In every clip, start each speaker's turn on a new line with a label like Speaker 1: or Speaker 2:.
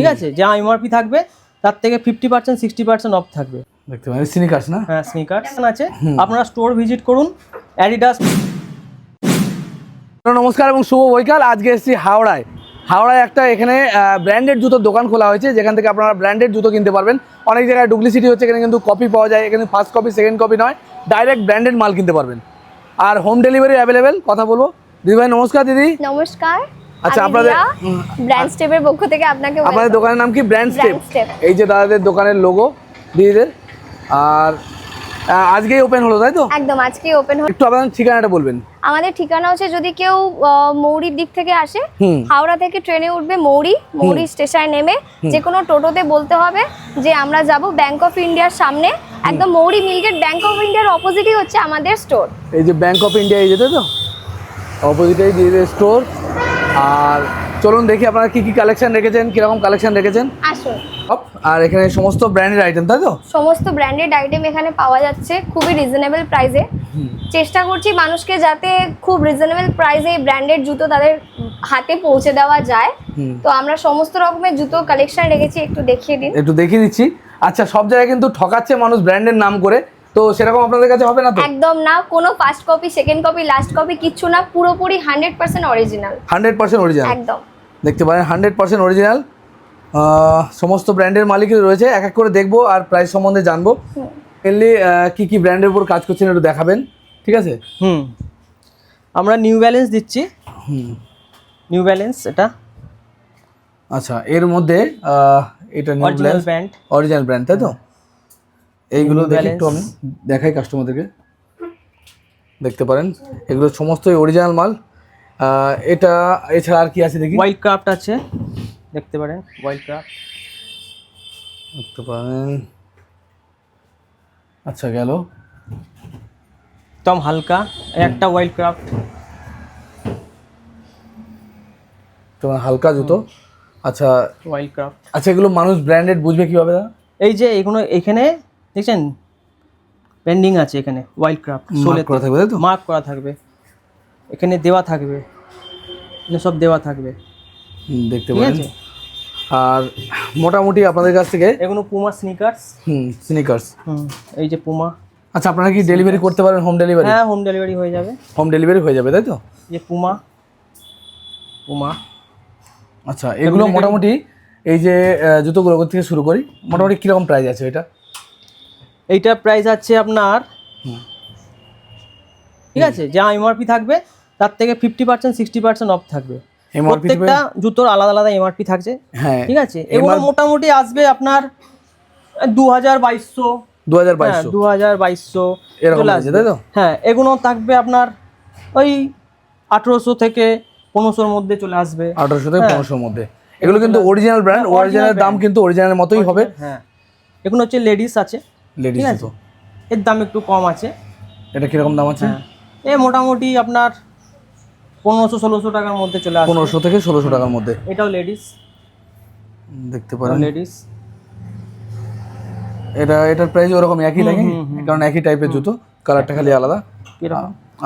Speaker 1: ঠিক আছে, যা এমআরপি থাকবে তার থেকে 50% 60% অফ থাকবে।
Speaker 2: দেখতে পারেন স্নিকার্স না?
Speaker 1: হ্যাঁ, স্নিকার্স আছে। আপনারা স্টোর ভিজিট করুন। অ্যাডিডাস।
Speaker 2: নমস্কার এবং শুভ বৈকাল। আজকে এসেছি হাওড়ায়। হাওড়ায় একটা এখানে ব্র্যান্ডেড জুতোর দোকান খোলা হয়েছে, যেখান থেকে আপনারা ব্র্যান্ডেড জুতো কিনতে পারবেন। অনেক জায়গায় ডুপ্লিসিটি হচ্ছে, এখানে কিন্তু কপি পাওয়া যায়। এখানে ফার্স্ট কপি সেকেন্ড কপি নয়, ডাইরেক্ট ব্র্যান্ডেড মাল কিনতে পারবেন। আর হোম ডেলিভারি অ্যাভেলেবেল। কথা বলবো। দিদি ভাই নমস্কার। দিদি
Speaker 3: নমস্কার।
Speaker 2: আচ্ছা, আপনাদের
Speaker 3: ব্র্যান্ড স্টেপের পক্ষ থেকে আপনাকে
Speaker 2: আপনাদের দোকানের নাম কি? Brand step. এই যে দাদাদের দোকানের লোগো দিদিদের। আর আজকেই ওপেন হলো তাই তো?
Speaker 3: একদম আজকেই ওপেন হলো।
Speaker 2: একটু আপনাদের ঠিকানাটা বলবেন।
Speaker 3: আমাদের ঠিকানা হচ্ছে, যদি কেউ মৌরির দিক থেকে আসে, হাওড়া থেকে ট্রেনে উঠবে মৌরি স্টেশনে নেমে যে কোনো টোটোতে বলতে হবে যে আমরা যাব ব্যাংক অফ ইন্ডিয়ার সামনে। একদম মৌরি মিলগেট ব্যাংক অফ ইন্ডিয়ার অপোজিটই হচ্ছে আমাদের স্টোর।
Speaker 2: এই যে ব্যাংক অফ ইন্ডিয়া, এই যে তাই তো অপোজিটেই দিদিদের স্টোর। আর চলুন দেখি আপনারা কি কি কালেকশন রেখেছেন, কিরকম কালেকশন রেখেছেন।
Speaker 3: আসুন।
Speaker 2: আর এখানে সমস্ত ব্র্যান্ডের আইটেম তাই তো?
Speaker 3: সমস্ত ব্র্যান্ডেড আইটেম এখানে পাওয়া যাচ্ছে খুবই রিজনেবল প্রাইসে। চেষ্টা করছি মানুষকে যাতে খুব রিজনেবল প্রাইসে ব্র্যান্ডেড জুতো তাদের হাতে পৌঁছে দেওয়া যায়। তো আমরা সমস্ত রকমের জুতো কালেকশন রেখেছি, একটু দেখিয়ে দিন।
Speaker 2: একটু দেখিয়ে দিচ্ছি। আচ্ছা, সব জায়গায় কিন্তু ঠকাচ্ছে মানুষ ব্র্যান্ডের নাম করে, তো সেরকম আপনাদের কাছে হবে না তো?
Speaker 3: একদম না, কোনো first copy second copy last copy কিচ্ছু না, পুরোপুরি 100% অরিজিনাল।
Speaker 2: 100% অরিজিনাল
Speaker 3: একদম
Speaker 2: দেখতে পারেন, 100% অরিজিনাল। সমস্ত ব্র্যান্ডের মালিকই রয়েছে, এক এক করে দেখবো আর প্রাইস সম্বন্ধে জানবো। মেনলি কি কি ব্র্যান্ডের উপর কাজ করছেন একটু দেখাবেন, ঠিক আছে?
Speaker 1: আমরা নিউ ব্যালেন্স দিচ্ছি। নিউ ব্যালেন্স এটা।
Speaker 2: আচ্ছা, এর মধ্যে এটা new
Speaker 1: original brand.
Speaker 2: Original brand তাই তো? এইগুলো দেখি একটু, আমি দেখাই কাস্টমারদেরকে। দেখতে পারেন এগুলো সমস্তই অরিজিনাল মাল। এটা এছাড়া আর কি আছে দেখি?
Speaker 1: ওয়াইল্ড ক্রাফট আছে, দেখতে পারেন। ওয়াইল্ড ক্রাফট
Speaker 2: দেখতে পারেন। আচ্ছা, গেল
Speaker 1: একদম হালকা একটা ওয়াইল্ড ক্রাফট।
Speaker 2: তোমার হালকা জুতো। আচ্ছা,
Speaker 1: ওয়াইল্ড ক্রাফট।
Speaker 2: আচ্ছা, এগুলো মানুষ ব্র্যান্ডেড বুঝবে কিভাবে?
Speaker 1: এই যে এগুলো এখানে দেখছেন পেন্ডিং আছে, এখানে ওয়াইল্ড ক্রাফট সোলে
Speaker 2: করা থাকবে তাই তো?
Speaker 1: মার্ক করা থাকবে, এখানে দেওয়া থাকবে, এখানে সব দেওয়া থাকবে।
Speaker 2: দেখতে পারেন। আর মোটামুটি আপনাদের কাছ থেকে
Speaker 1: এগুলো পুমা স্নিকার্স।
Speaker 2: স্নিকার্স।
Speaker 1: এই যে পুমা।
Speaker 2: আচ্ছা, আপনারা কি ডেলিভারি করতে পারেন? Home delivery?
Speaker 1: হ্যাঁ, হোম ডেলিভারি হয়ে যাবে।
Speaker 2: হোম ডেলিভারি হয়ে যাবে তাই তো?
Speaker 1: যে পুমা পুমা।
Speaker 2: আচ্ছা, এগুলো মোটামুটি এই যে জুতোগুলো থেকে শুরু করি, মোটামুটি কীরকম প্রাইস আছে এটা?
Speaker 1: এইটার প্রাইস আছে আপনার, ঠিক আছে, যা এমআরপি থাকবে তার থেকে 50% 60% অফ থাকবে। প্রত্যেকটা জুতোর আলাদা আলাদা এমআরপি থাকছে।
Speaker 2: হ্যাঁ,
Speaker 1: ঠিক আছে। এগুলো মোটামুটি আসবে আপনার 2200
Speaker 2: এরকম আসবে তাই তো?
Speaker 1: হ্যাঁ, এগুলো থাকবে আপনার ওই 1800 থেকে 1500-র মধ্যে চলে আসবে।
Speaker 2: 1800 থেকে 1500-র মধ্যে। এগুলো কিন্তু অরিজিনাল ব্র্যান্ড, অরিজিনাল দাম কিন্তু অরিজিনাল মতোই হবে।
Speaker 1: হ্যাঁ, এগুলো হচ্ছে লেডিস আছে।
Speaker 2: লেডিস জুতো,
Speaker 1: এর দাম একটু কম আছে।
Speaker 2: এটা কিরকম দাম আছে?
Speaker 1: এ মোটামুটি আপনার 1500-1600 টাকার মধ্যে চলে আসবে।
Speaker 2: 1500 থেকে 1600 টাকার মধ্যে।
Speaker 1: এটাও লেডিস,
Speaker 2: দেখতে পারেন
Speaker 1: লেডিস।
Speaker 2: এটার প্রাইস ওরকম একই থাকে, কারণ একই টাইপের জুতো, কালারটা খালি আলাদা।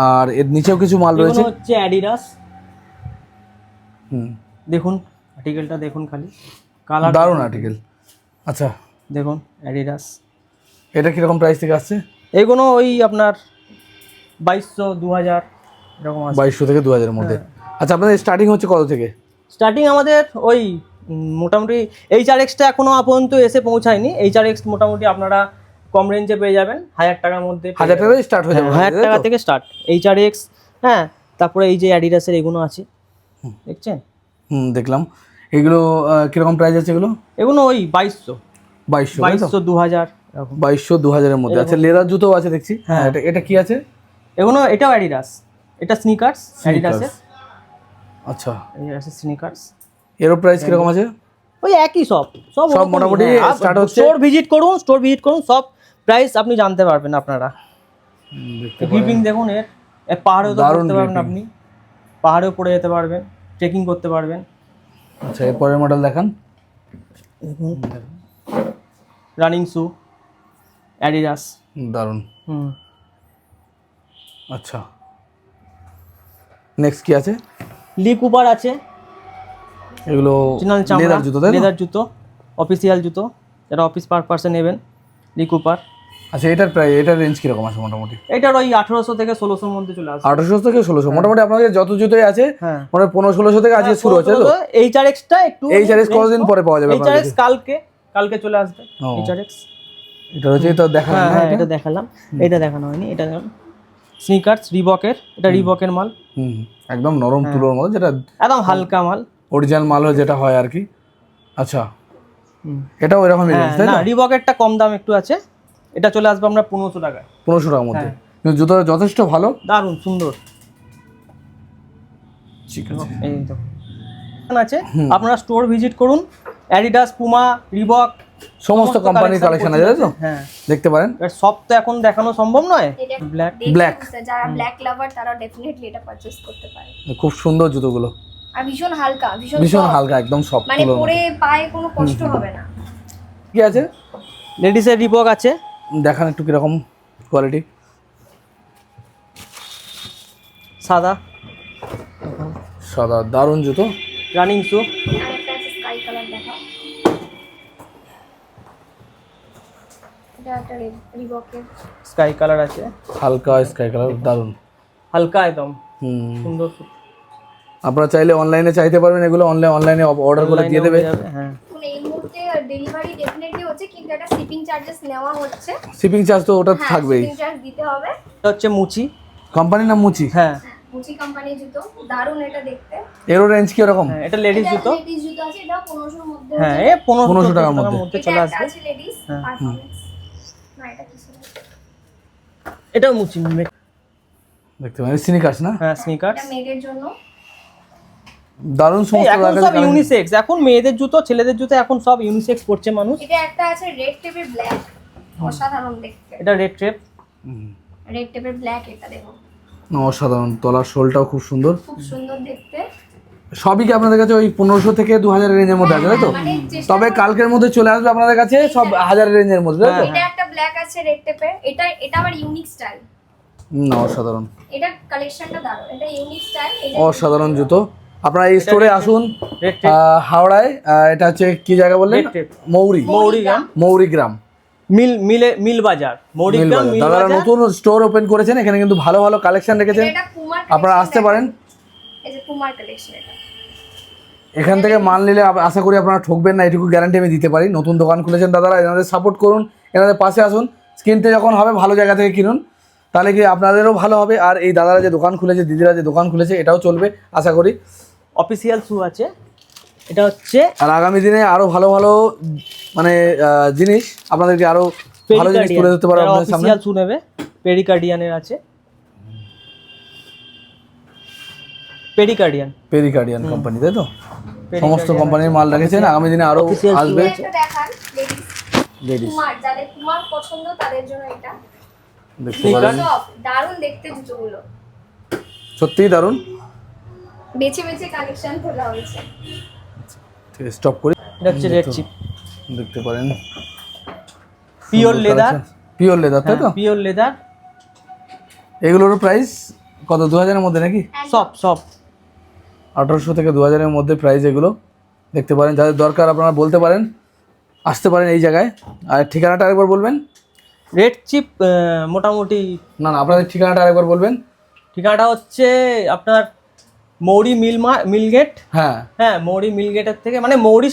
Speaker 2: আর এর নিচেও কিছু মাল রয়েছে।
Speaker 1: এগুলো হচ্ছে অ্যাডিডাস। দেখুন আর্টিকেলটা দেখুন, খালি কালার
Speaker 2: দারুণ আর্টিকেল। আচ্ছা,
Speaker 1: দেখুন অ্যাডিডাস।
Speaker 2: এটা কিরকম প্রাইস থেকে আসছে?
Speaker 1: এগুলো ওই আপনার 2200 2000 এরকম আছে।
Speaker 2: 2200 থেকে 2000 এর মধ্যে। আচ্ছা, আপনাদের স্টার্টিং হচ্ছে কত থেকে?
Speaker 1: স্টার্টিং আমাদের ওই মোটামুটি HRX-টা এখনো পর্যন্ত এসে পৌঁছায়নি। HRX মোটামুটি আপনারা কম রেঞ্জে পেয়ে যাবেন, 1000 টাকার মধ্যে।
Speaker 2: 1000 টাকা থেকে স্টার্ট হয়ে যাবে?
Speaker 1: 1000 টাকা থেকে স্টার্ট HRX। হ্যাঁ, তারপরে এই যে অ্যাডিডাসের এগুলো আছে, দেখছেন?
Speaker 2: দেখলাম। এগুলো কিরকম প্রাইস আছে এগুলো?
Speaker 1: এগুলো ওই 2200 2000 এরকম।
Speaker 2: 2200 2000 এর মধ্যে। আচ্ছা, লেদার জুতো আছে দেখছি। হ্যাঁ, এটা কি আছে?
Speaker 1: এগুলো এটাও অ্যাডিডাস, এটা স্নিকার্স অ্যাডিডাসের।
Speaker 2: আচ্ছা,
Speaker 1: অ্যাডিডাসের স্নিকার্স।
Speaker 2: এর প্রাইস কিরকম আছে?
Speaker 1: ওই একই, সব
Speaker 2: মোটামুটি স্টার্ট হচ্ছে।
Speaker 1: স্টোর ভিজিট করুন, সব প্রাইস আপনি জানতে পারবেন আপনারা। গ্রিপিং দেখুন, এর পাহাড়েও করতে পারবেন, আপনি পাহাড়েও পড়ে যেতে পারবেন, ট্রেকিং করতে পারবেন।
Speaker 2: আচ্ছা, এরপরের মডেল দেখান।
Speaker 1: রানিং শু অ্যাডিডাস,
Speaker 2: দারুণ। আচ্ছা, নেক্সট কি আছে?
Speaker 1: লি কুপার আছে।
Speaker 2: এগুলো লেদার জুতো, তাই তো?
Speaker 1: লেদার জুতো, অফিসিয়াল জুতো, যারা অফিস পারপাসে নেবেন, রিকুপার।
Speaker 2: আচ্ছা, এটার প্রায় এটার রেঞ্জ কিরকম আছে মোটামুটি?
Speaker 1: এটার ওই 1800 থেকে 1600 এর মধ্যে চলে আসবে।
Speaker 2: 1800 থেকে 1600 মোটামুটি আপনাদের যত জুতোই আছে
Speaker 1: হ্যাঁ,
Speaker 2: মানে 1500-1600 থেকে আজকে শুরু হচ্ছে তো।
Speaker 1: HRX টা একটু
Speaker 2: HRX কতদিন পরে পাওয়া যাবে আপনাদের
Speaker 1: HRX কালকে চলে আসবে। HRX
Speaker 2: এটা হচ্ছে তো দেখালাম না,
Speaker 1: হ্যাঁ এটা দেখালাম, এটা দেখানো হয়নি, এটা স্নিকার্স রিবকের, এটা রিবকের মাল।
Speaker 2: একদম নরম তুলোর মতো, যেটা
Speaker 1: একদম হালকা মাল,
Speaker 2: অরিজিনাল মাল হয় যেটা হয় আর কি। আচ্ছা, এটাও এরকম রেঞ্জ তাই
Speaker 1: না
Speaker 2: না?
Speaker 1: রিবকেরটা কম দাম একটু আছে, এটা চলে আসবে আমরা 1500 টাকায়।
Speaker 2: 1500 টাকার মধ্যে, কিন্তু জুতো যথেষ্ট ভালো,
Speaker 1: দারুণ সুন্দর।
Speaker 2: ঠিক আছে।
Speaker 1: এই তো আছে, আপনারা স্টোর ভিজিট করুন, অ্যাডিডাস, পুমা, রিবক
Speaker 2: সমস্ত কোম্পানির কালেকশন আছে তাই তো?
Speaker 1: হ্যাঁ
Speaker 2: দেখতে পারেন।
Speaker 1: সব তো এখন দেখানো সম্ভব নয়। ব্ল্যাক
Speaker 3: যারা ব্ল্যাক লাভার তারা ডেফিনেটলি এটা পারচেজ করতে পারে।
Speaker 2: খুব সুন্দর জুতোগুলো,
Speaker 3: আর ভীষণ হালকা,
Speaker 2: ভীষণ
Speaker 3: soft,
Speaker 2: হালকা, একদম সফট
Speaker 3: মানে
Speaker 2: তুলোর মতো।
Speaker 3: পরে পায়ে কোনো কষ্ট হবে না।
Speaker 2: কি আছে?
Speaker 1: লেডিসের রিবক আছে,
Speaker 2: দেখান একটু কিরকম কোয়ালিটি।
Speaker 1: সাদা
Speaker 2: সাদা দারুণ জুতো,
Speaker 1: রানিং শু।
Speaker 3: আরেকটা আছে স্কাই কালার, দেখা এটা একটা রিবকের
Speaker 1: স্কাই কালার আছে,
Speaker 2: হালকা স্কাই কালার, দারুণ
Speaker 1: হালকা একদম
Speaker 2: হুম।
Speaker 1: সুন্দর।
Speaker 2: আপনারা চাইলে অনলাইনে চাইতে পারবেন, এগুলো অনলাইনে অর্ডার করে দিয়ে দেবে।
Speaker 1: হ্যাঁ,
Speaker 3: এখন এই মুহূর্তে ডেলিভারি ডেফিনেটলি হচ্ছে, কিন্তু একটা শিপিং চার্জেস নেওয়া হচ্ছে।
Speaker 2: শিপিং চার্জ তো ওটা
Speaker 3: হ্যাঁ,
Speaker 2: থাকবেই।
Speaker 3: শিপিং চার্জ দিতে হবে।
Speaker 1: এটা হচ্ছে মুচি,
Speaker 2: কোম্পানির নাম মুচি।
Speaker 1: হ্যাঁ
Speaker 3: মুচি কোম্পানির জুতো, দারুণ এটা দেখতে।
Speaker 2: এরও রেঞ্জ কি রকম?
Speaker 1: হ্যাঁ, এটা লেডিস জুতো।
Speaker 3: লেডিস জুতো আছে, এটা 1500 এর মধ্যে।
Speaker 1: হ্যাঁ, এই 1500
Speaker 2: টাকার
Speaker 1: টাকার
Speaker 2: মধ্যে
Speaker 1: মধ্যে চলে
Speaker 3: এটা
Speaker 1: আসবে।
Speaker 3: আছে লেডিস পারফরম্যান্স। না এটা কি ছিল?
Speaker 1: এটা মুচি,
Speaker 2: দেখতে পারেন স্নিকার্স না?
Speaker 1: হ্যাঁ স্নিকার্স।
Speaker 3: এটা মেয়েদের জন্য।
Speaker 2: দারুণ সমস্ত
Speaker 1: এখন
Speaker 2: জায়গায়
Speaker 1: সব
Speaker 2: কালেকশন।
Speaker 1: ইউনিসেক্স, এখন মেয়েদের জুতো, ছেলেদের জুতো এখন সব ইউনিসেক্স পড়ছে মানুষ।
Speaker 3: এটা একটা আছে রেড টেপের ব্ল্যাক, অসাধারণ দেখতে।
Speaker 1: এটা রেড ট্রেপ,
Speaker 3: রেড টেপের ব্ল্যাক, এটা দেখো
Speaker 2: অসাধারণ, তলার শোলটাও খুব সুন্দর।
Speaker 3: খুব সুন্দর দেখতে।
Speaker 2: সবই কি আপনাদের কাছে ওই 1500 থেকে 2000 রেঞ্জের মধ্যে আছে তাই তো?
Speaker 3: মানে চেষ্টা
Speaker 2: তবে কালকের মধ্যে চলে আসবে আপনাদের কাছে সব 1000 রেঞ্জের মধ্যে তাই তো?
Speaker 3: এটা একটা ব্ল্যাক আছে রেড টেপের, এটা আবার ইউনিক স্টাইল।
Speaker 2: না, অসাধারণ,
Speaker 3: এটা কালেকশনটা দারুণ, এটা ইউনিক স্টাইল।
Speaker 2: অসাধারণ জুতো। আপনারা এই স্টোরে আসুন,
Speaker 1: রেড ট্রেপ,
Speaker 2: হাওড়ায়। এটা হচ্ছে কি জায়গা বললেন?
Speaker 1: রেড ট্রেপ,
Speaker 2: মৌরিগ্রাম।
Speaker 1: মিল বাজার, মৌরিগ্রাম মিল
Speaker 2: দাদারা
Speaker 1: বাজার।
Speaker 2: নতুন স্টোর ওপেন করেছেন, এখানে কিন্তু ভালো ভালো কালেকশন রেখেছেন,
Speaker 3: এটা পুমার,
Speaker 2: আপনারা আসতে পারেন।
Speaker 3: এই যে পুমার কালেকশন, এটা
Speaker 2: এখান থেকে মাল নিলে আশা করি আপনারা ঠকবেন না, এটুকু গ্যারান্টি আমি দিতে পারি। নতুন দোকান খুলেছেন দাদারা, এনাদের সাপোর্ট করুন, এনাদের পাশে আসুন। কিনতে যখন হবে ভালো জায়গা থেকে কিনুন, তাহলে কি আপনাদেরও ভালো হবে। আর এই দাদারা যে দোকান খুলেছে, দিদিরা যে দোকান খুলেছে, এটাও চলবে আশা করি।
Speaker 1: অফিসিয়াল শু আছে, এটা হচ্ছে
Speaker 2: আর আগামী দিনে আরো ভালো ভালো মানে জিনিস আপনাদেরকে আরো ভালো জিনিস তুলে ধরতে পারবো আপনাদের সামনে।
Speaker 1: অফিসিয়াল শু নেবে, পেরিকার্ডিয়ানের আছে,
Speaker 2: পেরিকার্ডিয়ান কোম্পানি তাই তো? সমস্ত কোম্পানির মাল রেখেছেন, আগামী দিনে আরো আসবে।
Speaker 3: এটা দেখান লেডিস,
Speaker 2: লেডিস
Speaker 3: পুমার, যাদের পুমার পছন্দ তাদের জন্য এটা
Speaker 2: দেখতে পারেন,
Speaker 3: সব দারুণ দেখতে জুতোগুলো।
Speaker 2: সত্যিই দারুণ।
Speaker 3: বেছে বেছে কালেকশন তোলা হয়েছে।
Speaker 2: ঠিক আছে, স্টপ করি।
Speaker 1: এটা হচ্ছে রেড চিপ,
Speaker 2: দেখতে পারেন,
Speaker 1: পিওর লেদার,
Speaker 2: পিওর লেদার তাই তো?
Speaker 1: Pure leather.
Speaker 2: এগুলোর প্রাইস কত? 2000 এর মধ্যে নাকি?
Speaker 1: সব
Speaker 2: 1800 থেকে 2000 এর মধ্যে প্রাইস এগুলো। দেখতে পারেন, যাদের দরকার আপনারা বলতে পারেন, আসতে পারেন এই জায়গায়। আর ঠিকানাটা আরেকবার বলবেন।
Speaker 1: রেড চিপ মোটামুটি,
Speaker 2: না আপনাদের ঠিকানাটা আরেকবার বলবেন।
Speaker 1: ঠিকানাটা হচ্ছে আপনার মৌরি মিলগেট।
Speaker 2: হ্যাঁ
Speaker 1: হ্যাঁ, মৌরি মিলগেটের থেকে, মানে মৌরি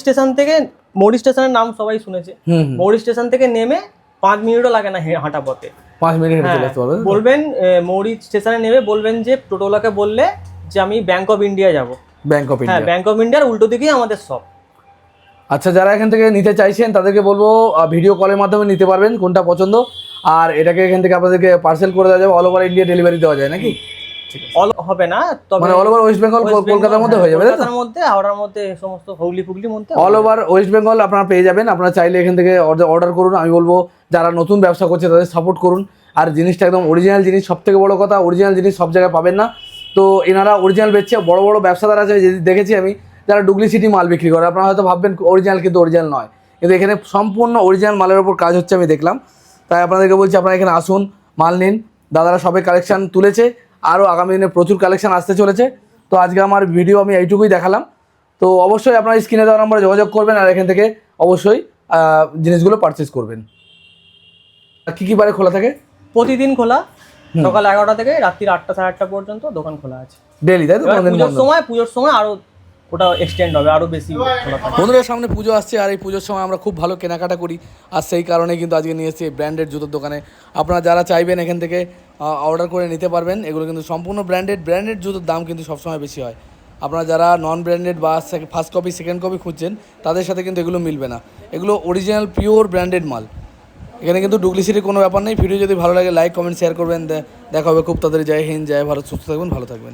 Speaker 1: স্টেশনের নাম সবাই শুনেছে। মৌরি স্টেশন থেকে নেমে 5 মিনিটও লাগে না হাঁটা পথে,
Speaker 2: 5 মিনিট হেঁটে চলে
Speaker 1: হ্যাঁ,
Speaker 2: আসতে পারবে।
Speaker 1: বলবেন মৌরি স্টেশনে নেমে বলবেন যে টোটোলাকে বললে যে আমি ব্যাংক অফ ইন্ডিয়া যাব।
Speaker 2: ব্যাংক অফ
Speaker 1: হ্যাঁ,
Speaker 2: ইন্ডিয়া।
Speaker 1: ব্যাংক অফ ইন্ডিয়ার উল্টো দিকেই আমাদের সব।
Speaker 2: আচ্ছা, যারা এখান থেকে নিতে চাইছেন তাদেরকে বলবো ভিডিও কলের মাধ্যমে নিতে পারবেন, কোনটা পছন্দ। আর এটাকে এখান থেকে আপনাদেরকে পার্সেল করে দেওয়া যাবে, অল ওভার ইন্ডিয়া ডেলিভারি দেওয়া যায় নাকি?
Speaker 1: অল হবে না, তবে
Speaker 2: মানে অল ওভার ওয়েস্ট বেঙ্গল, কলকাতার মধ্যে হয়ে যাবে তাই তো?
Speaker 1: কলকাতার মধ্যে, হাওড়ার মধ্যে, সমস্ত হুগলির মধ্যে
Speaker 2: অল ওভার ওয়েস্ট বেঙ্গল আপনারা পেয়ে যাবেন। আপনারা চাইলে এখান থেকে অর্ডার করুন। আমি বলবো যারা নতুন ব্যবসা করছে তাদের সাপোর্ট করুন। আর জিনিসটা একদম অরিজিনাল জিনিস, সব থেকে বড় কথা, অরিজিনাল জিনিস সব জায়গায় পাবেন না। তো এনারা অরিজিনাল বেচছে। বড় বড় ব্যবসাদার আছে দেখেছি আমি, যারা ডুপ্লিসিটি মাল বিক্রি করে। আপনারা হয়তো ভাববেন অরিজিনাল, কিন্তু অরিজিনাল নয়। কিন্তু এখানে সম্পূর্ণ অরিজিনাল মালের ওপর কাজ হচ্ছে আমি দেখলাম। তাই আপনাদেরকে বলছি আপনারা এখানে আসুন, মাল নিন। দাদারা সবে কালেকশান তুলেছে, আরও আগামী দিনে প্রচুর কালেকশান আসতে চলেছে। তো আজকে আমার ভিডিও আমি এইটুকুই দেখালাম। তো অবশ্যই আপনারা স্ক্রিনে দেওয়া নম্বরে যোগাযোগ করবেন আর এখান থেকে অবশ্যই জিনিসগুলো পারচেস করবেন। আর কী কী বারে খোলা থাকে?
Speaker 1: প্রতিদিন খোলা, সকাল 11টা থেকে রাত্রি 8টা 8:30 পর্যন্ত দোকান খোলা আছে
Speaker 2: ডেলি, তাই তো?
Speaker 1: এবার পুজোর সময় আরো ওটা এক্সটেন্ড হবে, আরো বেশি খোলা থাকবে।
Speaker 2: বন্ধুরা সামনে পুজো আসছে আর এই পুজোর সময় আমরা খুব ভালো কেনাকাটা করি, আর সেই কারণে কিন্তু আজকে নিয়ে এসেছি ব্র্যান্ডেড জুতোর দোকানে। আপনারা যারা চাইবেন এখান থেকে অর্ডার করে নিতে পারবেন। এগুলো কিন্তু সম্পূর্ণ ব্র্যান্ডেড জুতোর দাম কিন্তু সবসময় বেশি হয়। আপনারা যারা নন ব্র্যান্ডেড বা ফার্স্ট কপি সেকেন্ড কপি খুঁজছেন তাদের সাথে কিন্তু এগুলো মিলবে না। এগুলো অরিজিনাল পিওর ব্র্যান্ডেড মাল, এখানে কিন্তু ডুপ্লিসিটির কোনো ব্যাপার নেই। ভিডিও যদি ভালো লাগে লাইক কমেন্ট শেয়ার করবেন। দেখা হবে খুব তাড়াতাড়ি। জয় হিন্দ, জয় ভারত, সুস্থ থাকবেন, ভালো থাকবেন।